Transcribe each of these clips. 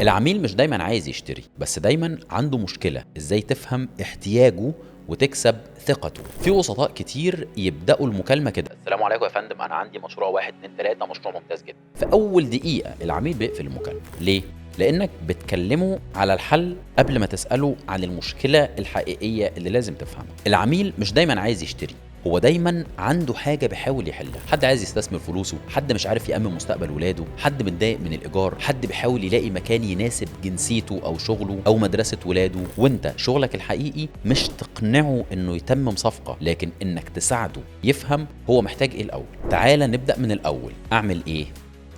العميل مش دايما عايز يشتري، بس دايما عنده مشكلة ازاي تفهم احتياجه وتكسب ثقته. في وسطاء كتير يبدأوا المكالمة كده: السلام عليكم يا فندم، أنا عندي مشروع 1 2 3، مشروع ممتاز جدا. في أول دقيقة العميل بيقفل المكالمة. ليه؟ لأنك بتكلمه على الحل قبل ما تسأله عن المشكلة الحقيقية اللي لازم تفهمها. العميل مش دايما عايز يشتري، هو دايما عنده حاجه بيحاول يحلها. حد عايز يستثمر فلوسه، حد مش عارف يأمن مستقبل ولاده، حد متضايق من الايجار، حد بيحاول يلاقي مكان يناسب جنسيته او شغله او مدرسه ولاده. وانت شغلك الحقيقي مش تقنعه انه يتمم صفقه، لكن انك تساعده يفهم هو محتاج ايه الاول. تعال نبدأ من الاول. اعمل ايه؟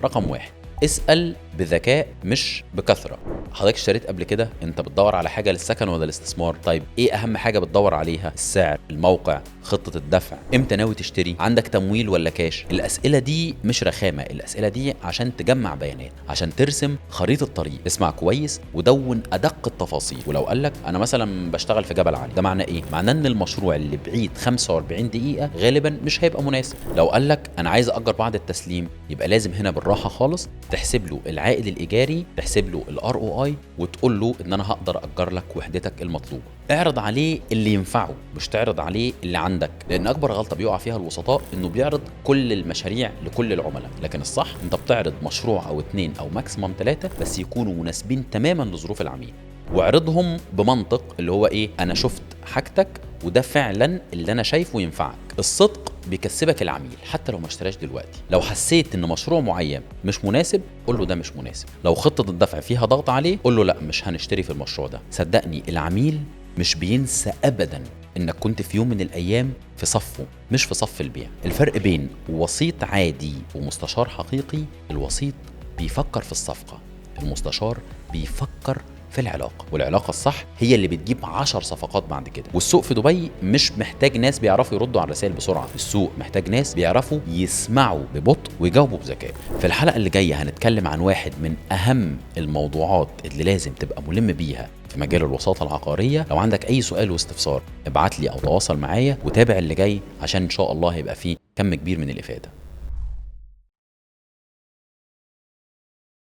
رقم 1: اسأل بذكاء مش بكثرة. حضرتك اشتريت قبل كده؟ انت بتدور على حاجة للسكن ولا الاستثمار؟ طيب ايه اهم حاجة بتدور عليها؟ السعر، الموقع، خطة الدفع، امتى ناوي تشتري، عندك تمويل ولا كاش؟ الاسئلة دي مش رخامة، الاسئلة دي عشان تجمع بيانات، عشان ترسم خريطة طريق. اسمع كويس ودون ادق التفاصيل. ولو قالك انا مثلا بشتغل في جبل عالي، ده معناه ايه؟ معناه ان المشروع اللي بعيد 45 دقيقة غالبا مش هيبقى مناسب. لو قالك انا عايز اجر بعد التسليم، يبقى لازم هنا بالراحة خالص تحسب له العائد الايجاري، تحسب له الار او اي، وتقول له ان انا هقدر اجر لك وحدتك المطلوبه. اعرض عليه اللي ينفعه، مش تعرض عليه اللي عندك، لان اكبر غلطه بيقع فيها الوسطاء انه بيعرض كل المشاريع لكل العملاء. لكن الصح انت بتعرض مشروع او 2 او ماكسيمم 3 بس يكونوا مناسبين تماما لظروف العميل. واعرضهم بمنطق اللي هو ايه: انا شفت حاجتك وده فعلا اللي انا شايفه ينفعك. الصدق بيكسبك العميل حتى لو ما اشتراش دلوقتي. لو حسيت ان مشروع معين مش مناسب، قول له ده مش مناسب. لو خطة الدفع فيها ضغط عليه، قول له لا مش هنشتري في المشروع ده. صدقني العميل مش بينسى ابدا انك كنت في يوم من الايام في صفه، مش في صف البيع. الفرق بين وسيط عادي ومستشار حقيقي: الوسيط بيفكر في الصفقة، المستشار بيفكر في العلاقة، والعلاقة الصح هي اللي بتجيب 10 صفقات بعد كده. والسوق في دبي مش محتاج ناس بيعرفوا يردوا على الرسائل بسرعة، السوق محتاج ناس بيعرفوا يسمعوا ببطء ويجاوبوا بذكاء. في الحلقة اللي جاية هنتكلم عن واحد من أهم الموضوعات اللي لازم تبقى ملم بيها في مجال الوساطة العقارية. لو عندك أي سؤال واستفسار ابعت لي أو تواصل معايا، وتابع اللي جاي عشان إن شاء الله هيبقى فيه كم كبير من الإفادة.